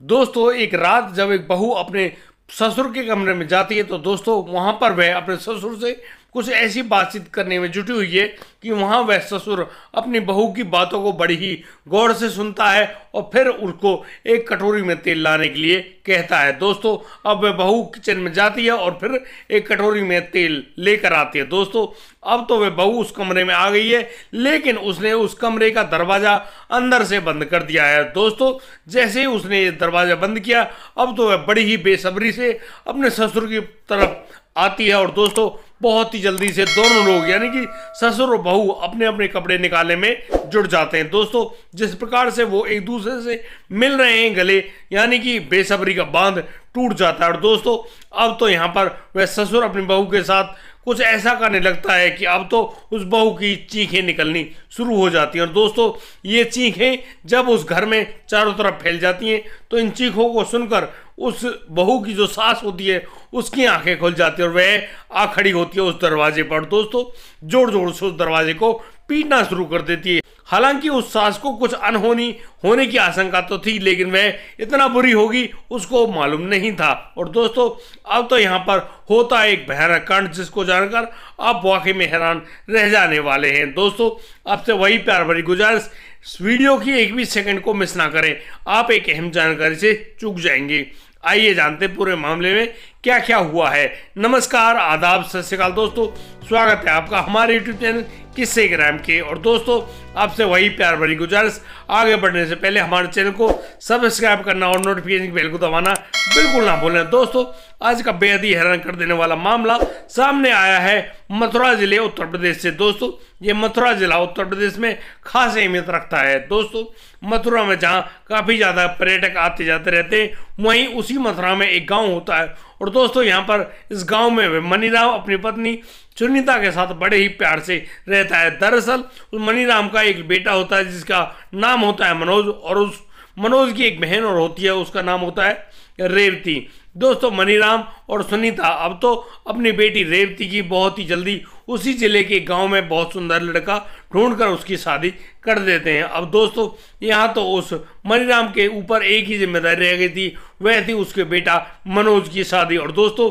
दोस्तों एक रात जब एक बहू अपने ससुर के कमरे में जाती है तो दोस्तों वहां पर वह अपने ससुर से कुछ ऐसी बातचीत करने में जुटी हुई है कि वहां वह ससुर अपनी बहू की बातों को बड़ी ही गौर से सुनता है और फिर उसको एक कटोरी में तेल लाने के लिए कहता है। दोस्तों अब वह बहू किचन में जाती है और फिर एक कटोरी में तेल लेकर आती है। दोस्तों अब तो वह बहू उस कमरे में आ गई है, लेकिन उसने उस कमरे का दरवाजा अंदर से बंद कर दिया है। दोस्तों जैसे ही उसने ये दरवाजा बंद किया, अब तो वह बड़ी ही बेसब्री से अपने ससुर की तरफ आती है और दोस्तों बहुत ही जल्दी से दोनों लोग यानी कि ससुर और बहू अपने अपने कपड़े निकालने में जुट जाते हैं। दोस्तों जिस प्रकार से वो एक दूसरे से मिल रहे हैं गले, यानी कि बेसब्री का बांध टूट जाता है। और दोस्तों अब तो यहाँ पर वह ससुर अपनी बहू के साथ कुछ ऐसा करने लगता है कि अब तो उस बहू की चीखें निकलनी शुरू हो जाती हैं। और दोस्तों ये चीखें जब उस घर में चारों तरफ फैल जाती हैं तो इन चीखों को सुनकर उस बहू की जो सास होती है उसकी आंखें खुल जाती है और वह आ खड़ी होती है उस दरवाजे पर। दोस्तों जोर जोर से उस दरवाजे को पीटना शुरू कर देती है। हालांकि उस सास को कुछ अनहोनी होने की आशंका तो थी, लेकिन वह इतना बुरी होगी उसको मालूम नहीं था। और दोस्तों अब तो यहाँ पर होता है एक भयानक कांड जिसको जानकर आप वाकई में हैरान रह जाने वाले हैं। दोस्तों आपसे वही प्यार भरी गुजारिश, इस वीडियो की एक भी सेकंड को मिस ना करें, आप एक अहम जानकारी से चूक जाएंगे। आइए जानते पूरे मामले में क्या क्या हुआ है। नमस्कार, आदाब, सत श्री अकाल दोस्तों, स्वागत है आपका हमारे यूट्यूब चैनल किस्से ग्राम के। और दोस्तों आपसे वही प्यार भरी गुजारिश, आगे बढ़ने से पहले हमारे चैनल को सब्सक्राइब करना और नोटिफिकेशन बेल को दबाना बिल्कुल ना भूलें। दोस्तों आज का बेहद ही हैरान कर देने वाला मामला सामने आया है मथुरा जिले उत्तर प्रदेश से। दोस्तों ये मथुरा जिला उत्तर प्रदेश में खास अहमियत रखता है। दोस्तों मथुरा में जहाँ काफ़ी ज़्यादा पर्यटक आते जाते रहते हैं, वहीं उसी मथुरा में एक गांव होता है। और दोस्तों यहाँ पर इस गांव में मनीराम अपनी पत्नी सुनीता के साथ बड़े ही प्यार से रहता है। दरअसल उस मनीराम का एक बेटा होता है जिसका नाम होता है मनोज, और उस मनोज की एक बहन और होती है, उसका नाम होता है रेवती। दोस्तों मनीराम और सुनीता अब तो अपनी बेटी रेवती की बहुत ही जल्दी उसी जिले के गांव में बहुत सुंदर लड़का ढूंढकर उसकी शादी कर देते हैं। अब दोस्तों यहाँ तो उस मनीराम के ऊपर एक ही जिम्मेदारी रह गई थी, वह थी उसके बेटा मनोज की शादी। और दोस्तों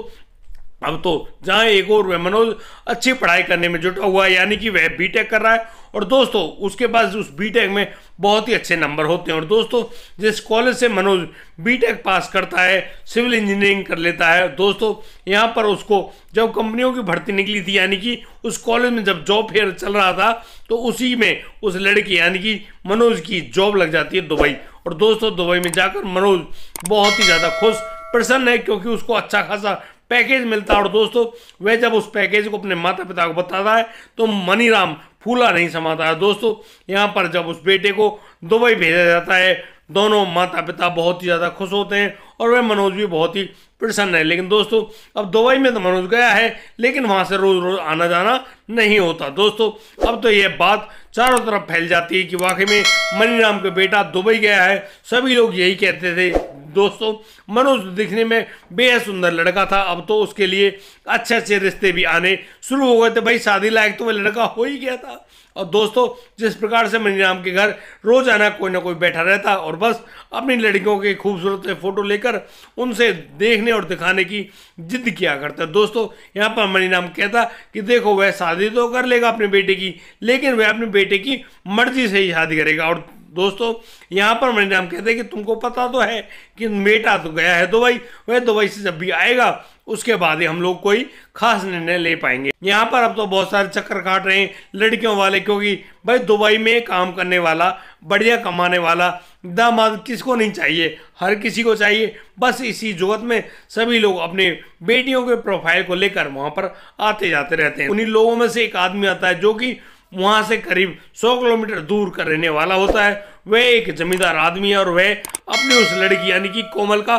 अब तो जहाँ एक और वह मनोज अच्छी पढ़ाई करने में जुटा हुआ है, यानी कि वह बीटेक कर रहा है। और दोस्तों उसके पास उस बीटेक में बहुत ही अच्छे नंबर होते हैं। और दोस्तों जिस कॉलेज से मनोज बीटेक पास करता है, सिविल इंजीनियरिंग कर लेता है। दोस्तों यहाँ पर उसको जब कंपनियों की भर्ती निकली थी, यानी कि उस कॉलेज में जब जॉब फेयर चल रहा था, तो उसी में उस लड़की यानी कि मनोज की जॉब लग जाती है दुबई। और दोस्तों दुबई में जाकर मनोज बहुत ही ज़्यादा खुश प्रसन्न है, क्योंकि उसको अच्छा खासा पैकेज मिलता है। और दोस्तों वह जब उस पैकेज को अपने माता पिता को बताता है तो मनीराम फूला नहीं समाता है। दोस्तों यहाँ पर जब उस बेटे को दुबई भेजा जाता है, दोनों माता पिता बहुत ही ज़्यादा खुश होते हैं और वह मनोज भी बहुत ही प्रसन्न है। लेकिन दोस्तों अब दुबई में तो मनोज गया है, लेकिन वहाँ से रोज रोज आना जाना नहीं होता। दोस्तों अब तो यह बात चारों तरफ फैल जाती है कि वाकई में मनीराम का बेटा दुबई गया है। सभी लोग यही कहते थे। दोस्तों मनोज दिखने में बेहद सुंदर लड़का था, अब तो उसके लिए अच्छे अच्छे रिश्ते भी आने शुरू हो गए थे। भाई शादी लायक तो वह लड़का हो ही गया था। और दोस्तों जिस प्रकार से मनीराम के घर रोजाना कोई ना कोई बैठा रहता और बस अपनी लड़कियों के खूबसूरत से फोटो लेकर उनसे देखने और दिखाने की जिद किया करता। दोस्तों यहाँ पर मनीराम कहता कि देखो वह शादी तो कर लेगा अपने बेटे की, लेकिन वह अपने बेटे की मर्जी से ही शादी करेगा। और दोस्तों यहाँ पर मनीराम कहते हैं कि तुमको पता तो है कि बेटा तो गया है दुबई, वह दुबई से जब भी आएगा उसके बाद ही हम लोग कोई खास निर्णय ले पाएंगे। यहाँ पर अब तो बहुत सारे चक्कर काट रहे हैं लड़कियों वाले, क्योंकि भाई दुबई में काम करने वाला, बढ़िया कमाने वाला दामाद किसको नहीं चाहिए, हर किसी को चाहिए। बस इसी जुगत में सभी लोग अपने बेटियों के प्रोफाइल को लेकर वहाँ पर आते जाते रहते हैं। उन्हीं लोगों में से एक आदमी आता है जो कि वहाँ से करीब 100 किलोमीटर दूर का रहने वाला होता है। वह एक जमींदार आदमी है और वह अपनी उस लड़की यानी कि कोमल का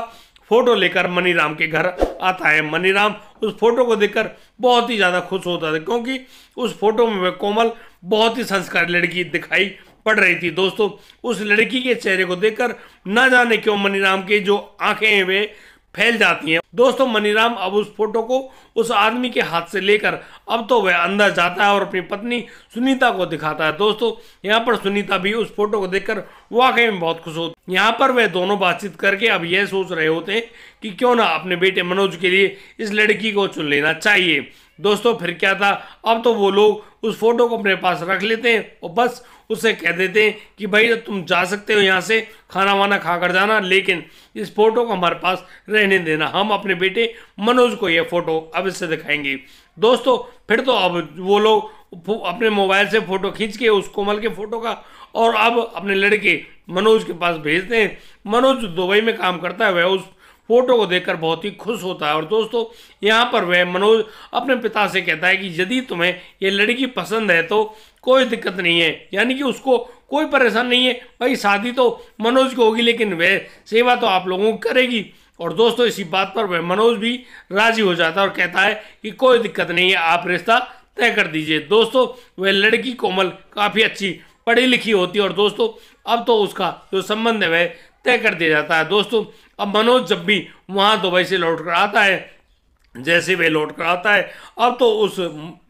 फोटो लेकर मनीराम के घर आता है। मनीराम उस फोटो को देखकर बहुत ही ज़्यादा खुश होता था, क्योंकि उस फोटो में वह कोमल बहुत ही संस्कारी लड़की दिखाई पड़ रही थी। दोस्तों उस लड़की के चेहरे को देखकर ना जाने क्यों मनीराम की जो आंखें हैं वे फैल जाती हैं। दोस्तों मनीराम अब उस फोटो को उस आदमी के हाथ से लेकर अब तो वह अंदर जाता है और अपनी पत्नी सुनीता को दिखाता है। दोस्तों यहाँ पर सुनीता भी उस फोटो को देखकर वाकई में बहुत खुश होती है। यहाँ पर वह दोनों बातचीत करके अब यह सोच रहे होते हैं कि क्यों ना अपने बेटे मनोज के लिए इस लड़की को चुन लेना चाहिए। दोस्तों फिर क्या था, अब तो वो लोग उस फोटो को अपने पास रख लेते हैं और बस उससे कह देते हैं कि भाई तुम जा सकते हो यहाँ से, खाना वाना खा कर जाना, लेकिन इस फोटो को हमारे पास रहने देना, हम अपने बेटे मनोज को ये फोटो अब इससे दिखाएंगे। दोस्तों फिर तो अब वो लोग अपने मोबाइल से फोटो खींच के उस कोमल के फोटो का और अब अपने लड़के मनोज के पास भेजते हैं। मनोज दुबई में काम करता है, वह उस फोटो को देखकर बहुत ही खुश होता है। और दोस्तों यहाँ पर वह मनोज अपने पिता से कहता है कि यदि तुम्हें ये लड़की पसंद है तो कोई दिक्कत नहीं है, यानी कि उसको कोई परेशान नहीं है, भाई शादी तो मनोज को होगी लेकिन वह सेवा तो आप लोगों को करेगी। और दोस्तों इसी बात पर वह मनोज भी राजी हो जाता है और कहता है कि कोई दिक्कत नहीं है, आप रिश्ता तय कर दीजिए। दोस्तों वह लड़की कोमल काफ़ी अच्छी पढ़ी लिखी होती है और दोस्तों अब तो उसका जो संबंध है वह तय कर दिया जाता है। दोस्तों अब मनोज जब भी वहाँ दुबई से लौट कर आता है, जैसे वे लौट कर आता है, अब तो उस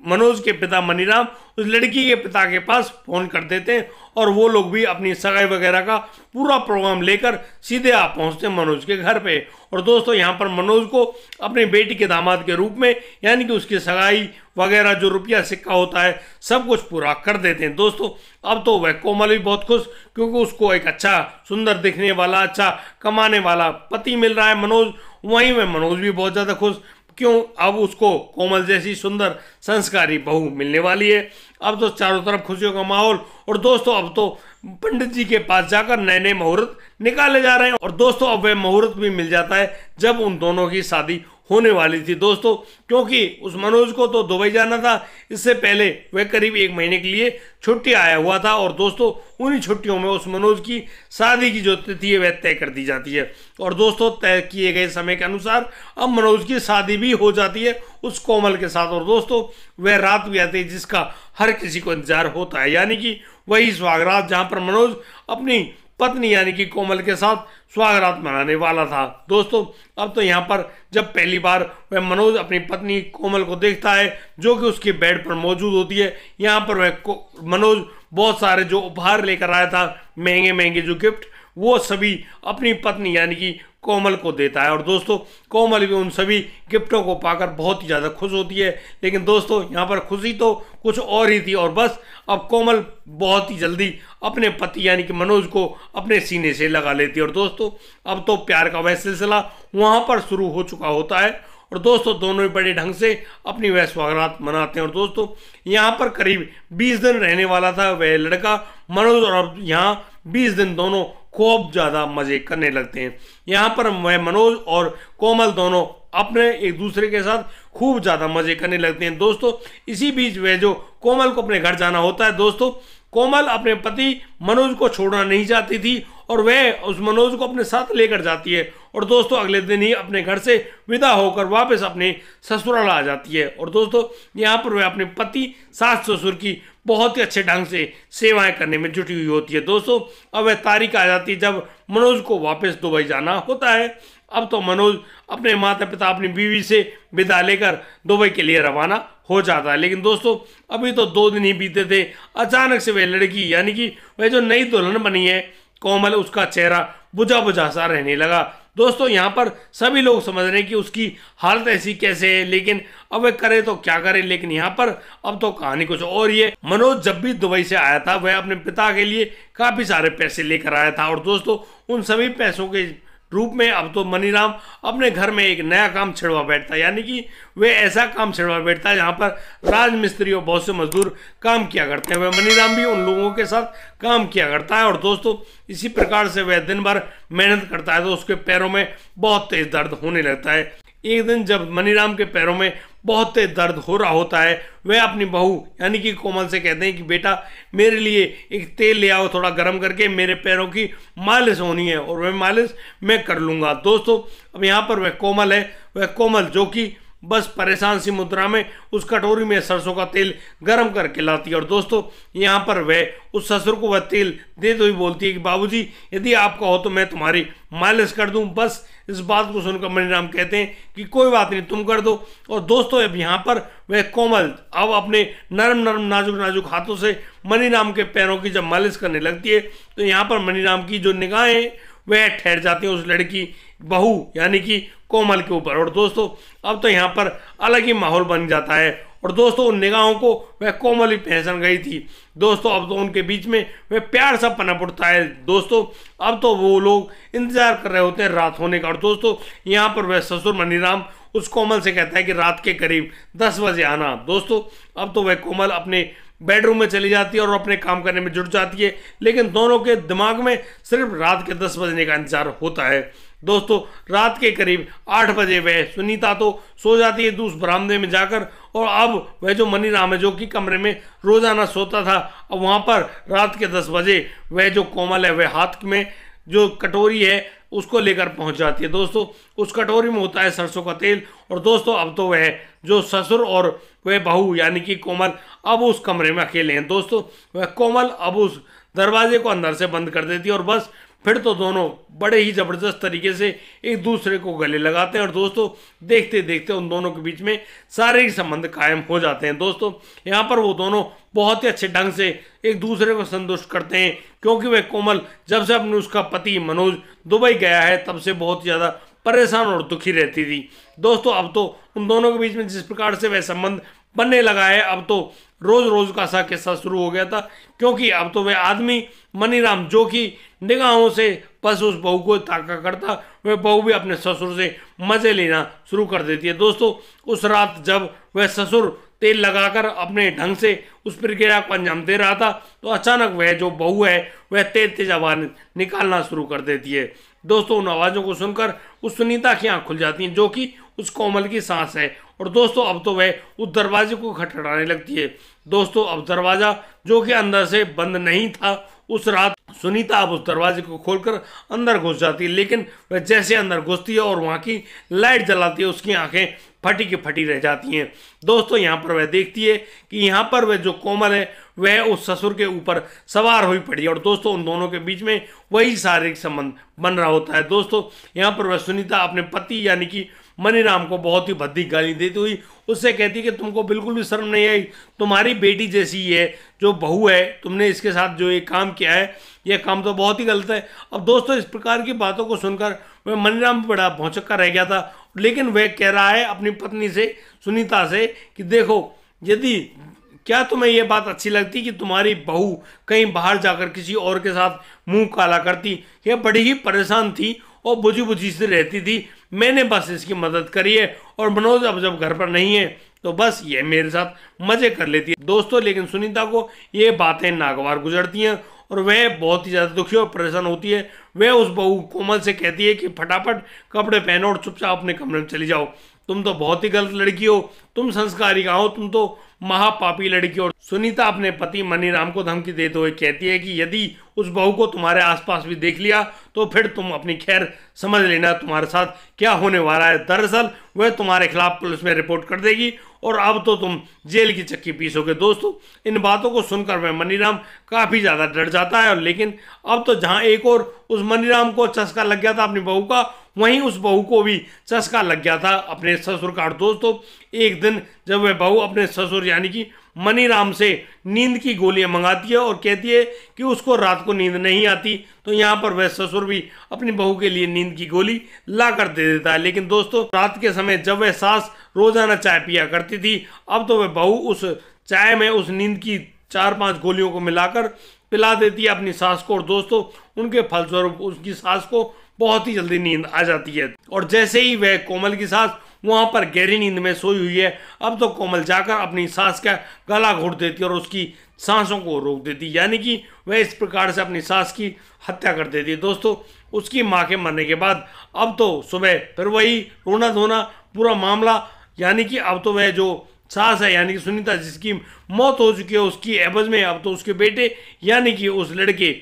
मनोज के पिता मनीराम उस लड़की के पिता के पास फोन कर देते हैं और वो लोग भी अपनी सगाई वगैरह का पूरा प्रोग्राम लेकर सीधे आ पहुंचते हैं मनोज के घर पे। और दोस्तों यहाँ पर मनोज को अपनी बेटी के दामाद के रूप में, यानी कि उसकी सगाई वगैरह जो रुपया सिक्का होता है सब कुछ पूरा कर देते हैं। दोस्तों अब तो वह कोमल भी बहुत खुश, क्योंकि उसको एक अच्छा सुंदर दिखने वाला, अच्छा कमाने वाला पति मिल रहा है मनोज। वहीं में मनोज भी बहुत ज़्यादा खुश, क्यों अब उसको कोमल जैसी सुंदर संस्कारी बहू मिलने वाली है। अब तो चारों तरफ खुशियों का माहौल। और दोस्तों अब तो पंडित जी के पास जाकर नए नए मुहूर्त निकाले जा रहे हैं और दोस्तों अब वह मुहूर्त भी मिल जाता है जब उन दोनों की शादी होने वाली थी। दोस्तों क्योंकि उस मनोज को तो दुबई जाना था, इससे पहले वह करीब 1 महीने के लिए छुट्टी आया हुआ था और दोस्तों उन्हीं छुट्टियों में उस मनोज की शादी की जो तिथि है वह तय कर दी जाती है। और दोस्तों तय किए गए समय के अनुसार अब मनोज की शादी भी हो जाती है उस कोमल के साथ। और दोस्तों वह रात भी आती है जिसका हर किसी को इंतजार होता है, यानी कि वही सुहागरात जहां पर मनोज अपनी पत्नी यानी कि कोमल के साथ सुहागरात मनाने वाला था। दोस्तों अब तो यहाँ पर जब पहली बार वह मनोज अपनी पत्नी कोमल को देखता है जो कि उसके बेड पर मौजूद होती है, यहाँ पर वह मनोज बहुत सारे जो उपहार लेकर आया था, महंगे महंगे जो गिफ्ट, वो सभी अपनी पत्नी यानी कि कोमल को देता है। और दोस्तों कोमल भी उन सभी गिफ्टों को पाकर बहुत ही ज़्यादा खुश होती है। लेकिन दोस्तों यहाँ पर खुशी तो कुछ और ही थी और बस अब कोमल बहुत ही जल्दी अपने पति यानी कि मनोज को अपने सीने से लगा लेती है। और दोस्तों अब तो प्यार का वह सिलसिला वहाँ पर शुरू हो चुका होता है और दोस्तों दोनों ही बड़े ढंग से अपनी वह सुहागरात मनाते हैं। और दोस्तों यहाँ पर करीब 20 दिन रहने वाला था वह लड़का मनोज और अब यहाँ 20 दिन दोनों खूब ज़्यादा मज़े करने लगते हैं। यहाँ पर वह मनोज और कोमल दोनों अपने एक दूसरे के साथ खूब ज़्यादा मज़े करने लगते हैं। दोस्तों इसी बीच वह जो कोमल को अपने घर जाना होता है, दोस्तों कोमल अपने पति मनोज को छोड़ना नहीं चाहती थी और वह उस मनोज को अपने साथ लेकर जाती है और दोस्तों अगले दिन ही अपने घर से विदा होकर वापस अपने ससुराल आ जाती है। और दोस्तों यहाँ पर वह अपने पति सास ससुर की बहुत ही अच्छे ढंग से सेवाएं करने में जुटी हुई होती है। दोस्तों अब वह तारीख आ जाती है जब मनोज को वापस दुबई जाना होता है। अब तो मनोज अपने माता पिता अपनी बीवी से विदा लेकर दुबई के लिए रवाना हो जाता है। लेकिन दोस्तों अभी तो 2 दिन ही बीते थे, अचानक से वह लड़की यानी कि वह जो नई दुल्हन बनी है कोमल, उसका चेहरा बुझा बुझा सा रहने लगा। दोस्तों यहाँ पर सभी लोग समझ रहे हैं कि उसकी हालत ऐसी कैसे है, लेकिन अब वह करे तो क्या करे। लेकिन यहाँ पर अब तो कहानी कुछ और ही है। मनोज जब भी दुबई से आया था वह अपने पिता के लिए काफ़ी सारे पैसे लेकर आया था और दोस्तों उन सभी पैसों के रूप में अब तो मनीराम अपने घर में एक नया काम छिड़वा बैठता है, यानी कि वे ऐसा काम छिड़वा बैठता है जहाँ पर राजमिस्त्री और बहुत से मजदूर काम किया करते हैं। वह मनीराम भी उन लोगों के साथ काम किया करता है और दोस्तों इसी प्रकार से वह दिन भर मेहनत करता है तो उसके पैरों में बहुत तेज दर्द होने लगता है। एक दिन जब मनीराम के पैरों में बहुत तेज दर्द हो रहा होता है, वह अपनी बहू यानी कि कोमल से कहते हैं कि बेटा मेरे लिए एक तेल ले आओ थोड़ा गर्म करके, मेरे पैरों की मालिश होनी है और वह मालिश मैं कर लूँगा। दोस्तों अब यहाँ पर वह कोमल है, वह कोमल जो कि बस परेशान सी मुद्रा में उस कटोरी में सरसों का तेल गर्म करके लाती है। और दोस्तों यहाँ पर वह उस ससुर को वह तेल देते हुए बोलती है कि बाबूजी यदि आप कहो तो मैं तुम्हारी मालिश कर दूं। बस इस बात को सुनकर मनीराम कहते हैं कि कोई बात नहीं, तुम कर दो। और दोस्तों अब यहाँ पर वह कोमल अब अपने नरम नरम नाजुक नाजुक हाथों से मनीराम के पैरों की जब मालिश करने लगती है तो यहाँ पर मनीराम की जो निगाहें वह ठहर जाती है उस लड़की बहू यानी कि कोमल के ऊपर। और दोस्तों अब तो यहाँ पर अलग ही माहौल बन जाता है। और दोस्तों उन निगाहों को वह कोमल ही पहचान गई थी। दोस्तों अब तो उनके बीच में वह प्यार सा पनप उठता है। दोस्तों अब तो वो लोग इंतजार कर रहे होते हैं रात होने का। और दोस्तों यहाँ पर वह ससुर मनीराम उस कोमल से कहता है कि रात के करीब 10 बजे आना। दोस्तों अब तो वह कोमल अपने बेडरूम में चली जाती है और अपने काम करने में जुट जाती है, लेकिन दोनों के दिमाग में सिर्फ रात के 10 बजने का इंतजार होता है। दोस्तों रात के करीब 8 बजे वह सुनीता तो सो जाती है दूसरे बरामदे में जाकर। और अब वह जो मनीराम है जो कि कमरे में रोजाना सोता था, अब वहां पर रात के 10 बजे वह जो कोमल है वह हाथ में जो कटोरी है उसको लेकर पहुंच जाती है। दोस्तों उस कटोरी में होता है सरसों का तेल। और दोस्तों अब तो वह जो ससुर और वह बहू यानी कि कोमल अब उस कमरे में अकेले हैं। दोस्तों वह कोमल अब उस दरवाजे को अंदर से बंद कर देती है और बस फिर तो दोनों बड़े ही जबरदस्त तरीके से एक दूसरे को गले लगाते हैं। और दोस्तों देखते देखते उन दोनों के बीच में शारीरिक संबंध कायम हो जाते हैं। दोस्तों यहाँ पर वो दोनों बहुत ही अच्छे ढंग से एक दूसरे को संतुष्ट करते हैं, क्योंकि वह कोमल जब से अपने उसका पति मनोज दुबई गया है तब से बहुत ही ज़्यादा परेशान और दुखी रहती थी। दोस्तों अब तो उन दोनों के बीच में जिस प्रकार से वह संबंध बनने लगा है, अब तो रोज रोज का सा किस्सा शुरू हो गया था, क्योंकि अब तो वह आदमी मनीराम जो कि निगाहों से बस उस बहू को ताका करता, वह बहू भी अपने ससुर से मजे लेना शुरू कर देती है। दोस्तों उस रात जब वह ससुर तेल लगाकर अपने ढंग से उस प्रक्रिया को अंजाम दे रहा था तो अचानक वह जो बहू है वह तेज तेज आवाज निकालना शुरू कर देती है। दोस्तों उन आवाज़ों को सुनकर उस सुनीता की आंख खुल जाती हैं जो कि उस कोमल की सांस है। और दोस्तों अब तो वह उस दरवाजे को खटखटाने लगती है। दोस्तों अब दरवाजा जो कि अंदर से बंद नहीं था, उस रात सुनीता अब उस दरवाजे को खोलकर अंदर घुस जाती है, लेकिन वह जैसे अंदर घुसती है और वहाँ की लाइट जलाती है उसकी आंखें फटी की फटी रह जाती हैं। दोस्तों यहाँ पर वह देखती है कि यहाँ पर वह जो कोमल है वह उस ससुर के ऊपर सवार हुई पड़ी है। और दोस्तों उन दोनों के बीच में वही शारीरिक संबंध बन रहा होता है। दोस्तों यहाँ पर वह सुनीता अपने पति यानी कि मनीराम को बहुत ही भद्दी गाली देती हुई उससे कहती है कि तुमको बिल्कुल भी शर्म नहीं आई, तुम्हारी बेटी जैसी है जो बहू है, तुमने इसके साथ जो ये काम किया है यह काम तो बहुत ही गलत है। अब दोस्तों इस प्रकार की बातों को सुनकर वह मनीराम बड़ा भौचक्का रह गया था, लेकिन वह कह रहा है अपनी पत्नी से सुनीता से कि देखो यदि क्या तुम्हें यह बात अच्छी लगती कि तुम्हारी बहू कहीं बाहर जाकर किसी और के साथ मुंह काला करती, यह बड़ी ही परेशान थी और बुझी बुझी से रहती थी, मैंने बस इसकी मदद करी है और मनोज अब जब घर पर नहीं है तो बस ये मेरे साथ मजे कर लेती है। दोस्तों लेकिन सुनीता को ये बातें नागवार गुजरती हैं और वह बहुत ही ज़्यादा दुखी और परेशान होती है। वह उस बहू कोमल से कहती है कि फटाफट कपड़े पहनो और चुपचाप अपने कमरे में चली जाओ, तुम तो बहुत ही गलत लड़की हो, तुम संस्कारी का हो, तुम तो महापापी लड़की हो। सुनीता अपने पति मनीराम को धमकी देते हुए कहती है कि यदि उस बहू को तुम्हारे आसपास भी देख लिया तो फिर तुम अपनी खैर समझ लेना तुम्हारे साथ क्या होने वाला है। दरअसल वह तुम्हारे खिलाफ पुलिस में रिपोर्ट कर देगी और अब तो तुम जेल की चक्की पीसोगे। दोस्तों इन बातों को सुनकर वह मनीराम काफ़ी ज़्यादा डर जाता है, लेकिन अब तो जहाँ एक और उस मनीराम को चस्का लग गया था अपनी बहू का, वहीं उस बहू को भी चस्का लग गया था अपने ससुर का। दोस्तों एक दिन जब वह बहू अपने ससुर यानी कि मनीराम से नींद की गोलियां मंगाती है और कहती है कि उसको रात को नींद नहीं आती, तो यहाँ पर वह ससुर भी अपनी बहू के लिए नींद की गोली ला कर दे देता है। लेकिन दोस्तों रात के समय जब वह सास रोजाना चाय पिया करती थी, अब तो वह बहू उस चाय में उस नींद की 4-5 गोलियों को मिलाकर पिला देती है अपनी सास को। और दोस्तों उनके फलस्वरूप उसकी सास को बहुत ही जल्दी नींद आ जाती है। और जैसे ही वह कोमल की सास वहां पर गहरी नींद में सोई हुई है, अब तो कोमल जाकर अपनी सास का गला घोट देती है और उसकी सांसों को रोक देती है, यानी कि वह इस प्रकार से अपनी सास की हत्या कर देती है। दोस्तों उसकी मां के मरने के बाद अब तो सुबह फिर वही रोना धोना पूरा मामला, यानी कि अब तो वह जो सास है यानी कि सुनीता जिसकी मौत हो चुकी है उसकी एवज में अब तो उसके बेटे यानी कि उस लड़के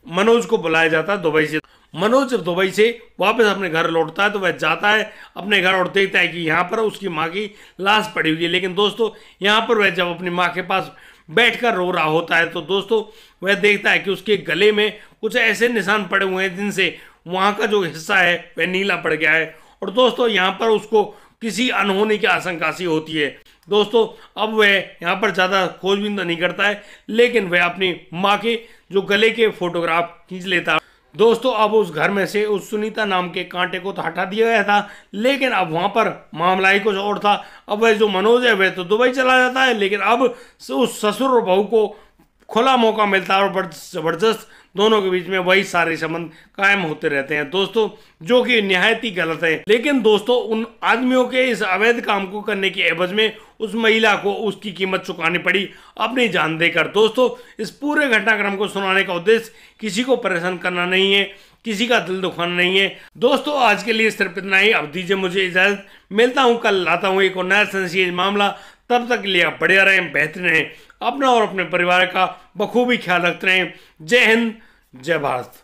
मनोज को बुलाया जाता है दुबई से। मनोज जब दुबई से वापस अपने घर लौटता है तो वह जाता है अपने घर और देखता है कि यहाँ पर उसकी माँ की लाश पड़ी हुई है। लेकिन दोस्तों यहाँ पर वह जब अपनी माँ के पास बैठकर रो रहा होता है तो दोस्तों वह देखता है कि उसके गले में कुछ ऐसे निशान पड़े हुए हैं जिनसे वहाँ का जो हिस्सा है वह नीला पड़ गया है। और दोस्तों यहाँ पर उसको किसी अनहोनी की आशंका सी होती है। दोस्तों अब वह यहाँ पर ज़्यादा खोजबीन तो नहीं करता है, लेकिन वह अपनी माँ के जो गले के फोटोग्राफ खींच लेता है। दोस्तों अब उस घर में से उस सुनीता नाम के कांटे को तो हटा दिया गया था, लेकिन अब वहाँ पर मामला ही कुछ और था। अब वह जो मनोज है वह तो दुबई चला जाता है, लेकिन अब उस ससुर और बहू को खुला मौका मिलता है और जबरदस्त दोनों के बीच में वही सारे संबंध कायम होते रहते हैं दोस्तों, जो कि निहायत ही गलत है। लेकिन दोस्तों उन आदमियों के इस अवैध काम को करने के एवज में उस महिला को उसकी कीमत चुकानी पड़ी अपनी जान देकर। दोस्तों इस पूरे घटनाक्रम को सुनाने का उद्देश्य किसी को परेशान करना नहीं है, किसी का दिल दुखाना नहीं है। दोस्तों आज के लिए सिर्फ इतना ही। अब दीजिए मुझे इजाजत, मिलता हूँ कल, लाता हूँ एक और नया सेंसेशनल मामला। तब तक के लिए आप बढ़िया रहें, बेहतरीन रहें, अपना और अपने परिवार का बखूबी ख्याल रखते रहें। जय हिंद, जय भारत।